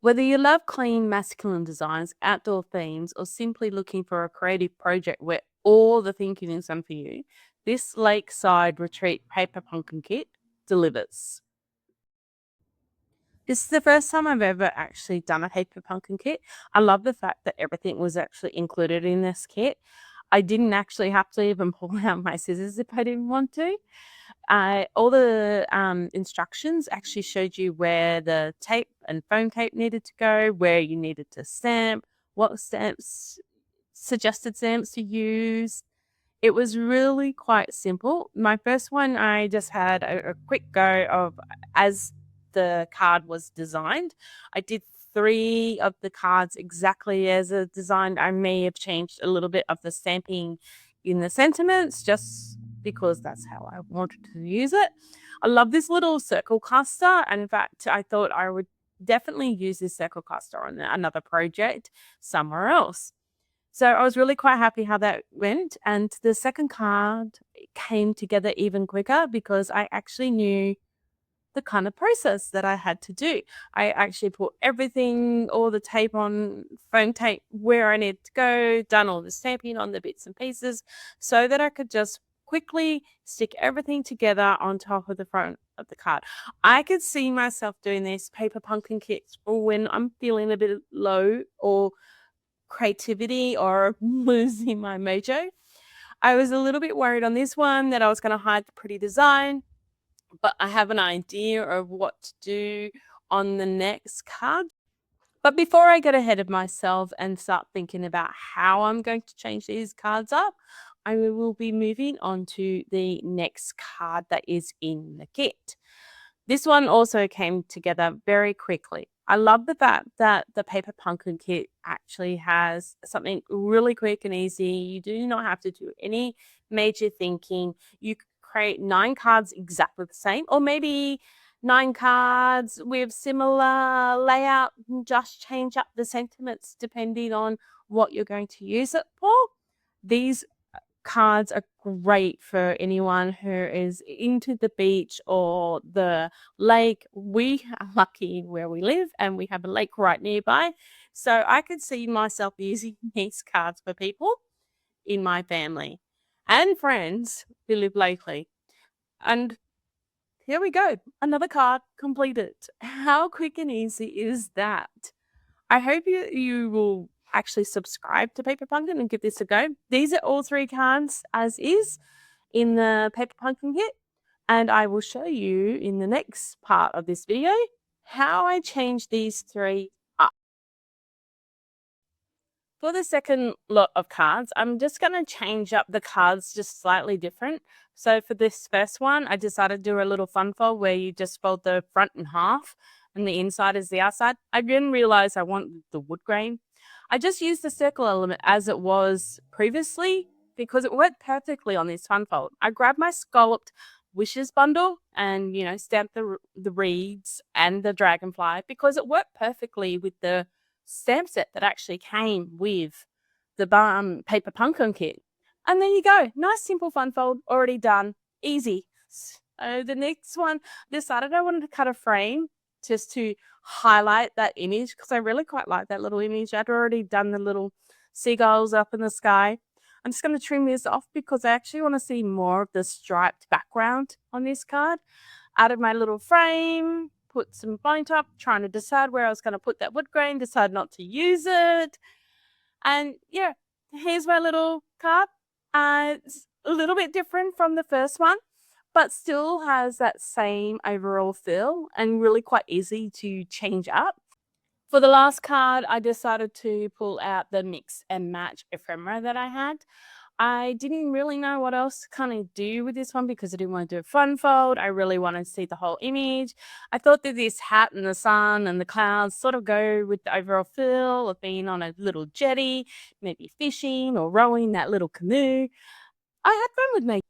Whether you love clean masculine designs, outdoor themes, or simply looking for a creative project where all the thinking is done for you, this Lakeside Retreat Paper Pumpkin Kit delivers. This is the first time I've ever actually done a paper pumpkin kit. I love the fact that everything was actually included in this kit. I didn't actually have to even pull out my scissors if I didn't want to. All the instructions actually showed you where the tape and foam tape needed to go, where you needed to stamp, what stamps, suggested stamps to use. It was really quite simple. My first one, I just had a quick go of as the card was designed. I did 3 of the cards exactly as a designed. I may have changed a little bit of the stamping in the sentiments just because that's how I wanted to use it. I love this little circle cluster. In fact, I thought I would definitely use this circle cluster on another project somewhere else. So I was really quite happy how that went. And the second card came together even quicker because I actually knew the kind of process that I had to do. I actually put everything, all the tape on, foam tape where I needed to go, done all the stamping on the bits and pieces so that I could just quickly stick everything together on top of the front of the card. I could see myself doing this paper pumpkin kits when I'm feeling a bit low or creativity or losing my mojo. I was a little bit worried on this one that I was going to hide the pretty design, but I have an idea of what to do on the next card. But before I get ahead of myself and start thinking about how I'm going to change these cards up, I will be moving on to the next card that is in the kit. This one also came together very quickly. I love the fact that the Paper Pumpkin kit actually has something really quick and easy. You do not have to do any major thinking. You could create 9 cards exactly the same, or maybe 9 cards with similar layout and just change up the sentiments depending on what you're going to use it for. These cards are great for anyone who is into the beach or the lake. We are lucky where we live and we have a lake right nearby. So I could see myself using these cards for people in my family and friends who live locally. And here we go. Another card completed. How quick and easy is that? I hope you will actually subscribe to Paper Pumpkin and give this a go. These are all 3 cards as is in the Paper Pumpkin kit, and I will show you in the next part of this video how I change these 3 up. For the second lot of cards, I'm just going to change up the cards just slightly different. So for this first one, I decided to do a little fun fold where you just fold the front in half and the inside is the outside. I didn't realize I wanted the wood grain. I just used the circle element as it was previously because it worked perfectly on this fun fold. I grabbed my scalloped wishes bundle and, stamped the reeds and the dragonfly because it worked perfectly with the stamp set that actually came with the Paper Pumpkin kit. And there you go. Nice, simple fun fold, already done. Easy. So the next one, decided I wanted to cut a frame just to highlight that image because I really quite like that little image. I'd already done the little seagulls up in the sky. I'm just going to trim this off because I actually want to see more of the striped background on this card. Out of my little frame, put some paint up, trying to decide where I was going to put that wood grain, decide not to use it. And yeah, here's my little card. It's a little bit different from the first one, but still has that same overall feel and really quite easy to change up. For the last card, I decided to pull out the mix and match ephemera that I had. I didn't really know what else to kind of do with this one because I didn't want to do a fun fold. I really wanted to see the whole image. I thought that this hat and the sun and the clouds sort of go with the overall feel of being on a little jetty, maybe fishing or rowing that little canoe. I had fun with me.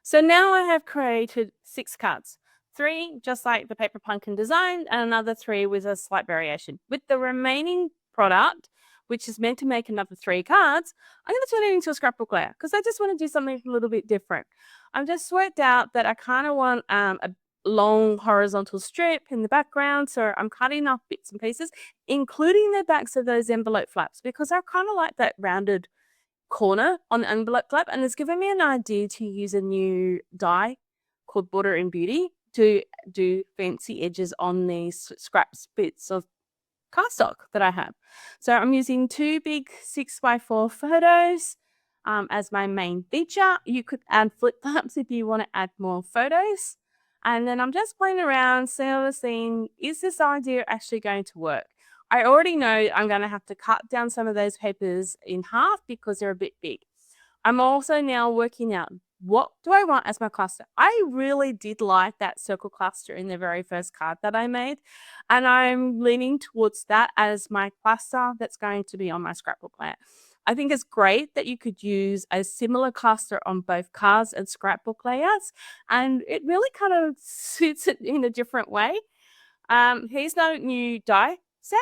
So now I have created 6 cards. 3 just like the Paper Pumpkin design and another 3 with a slight variation. With the remaining product, which is meant to make another 3 cards, I'm going to turn it into a scrapbook layout because I just want to do something a little bit different. I've just worked out that I kind of want long horizontal strip in the background. So I'm cutting off bits and pieces, including the backs of those envelope flaps, because I kind of like that rounded corner on the envelope flap, and it's given me an idea to use a new die called Border and Beauty to do fancy edges on these scraps bits of cardstock that I have. So I'm using 2 big 6x4 photos as my main feature. You could add flip flaps if you want to add more photos. And then I'm just playing around, seeing, is this idea actually going to work? I already know I'm going to have to cut down some of those papers in half because they're a bit big. I'm also now working out, what do I want as my cluster? I really did like that circle cluster in the very first card that I made, and I'm leaning towards that as my cluster that's going to be on my scrapbook layout. I think it's great that you could use a similar cluster on both cards and scrapbook layouts, and it really kind of suits it in a different way. Here's the new die set.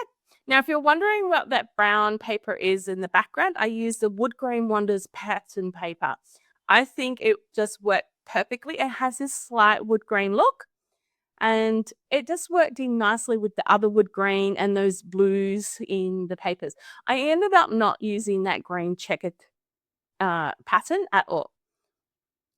Now, if you're wondering what that brown paper is in the background, I use the Wood Grain Wonders pattern paper. I think it just worked perfectly. It has this slight wood grain look, and it just worked in nicely with the other wood grain and those blues in the papers. I ended up not using that green checkered pattern at all.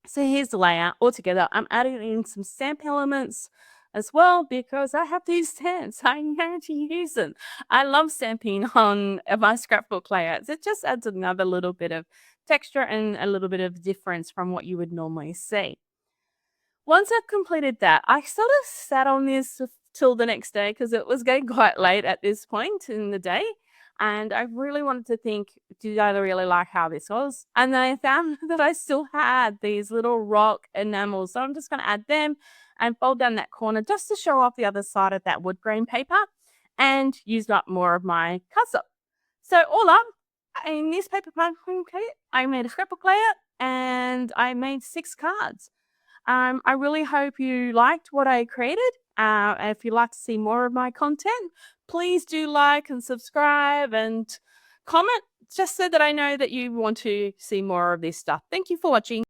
So here's the layout all together. I'm adding in some stamp elements as well because I have these stamps. I know to use them. I love stamping on my scrapbook layouts. It just adds another little bit of texture and a little bit of difference from what you would normally see. Once I've completed that, I sort of sat on this till the next day because it was getting quite late at this point in the day. And I really wanted to think, did I really like how this was? And then I found that I still had these little rock enamels. So I'm just going to add them and fold down that corner just to show off the other side of that wood grain paper and use up more of my cardstock. So all up, in this paper pumpkin kit, I made a scrapbook layout and I made 6 cards. I really hope you liked what I created. If you'd like to see more of my content, please do like and subscribe and comment just so that I know that you want to see more of this stuff. Thank you for watching.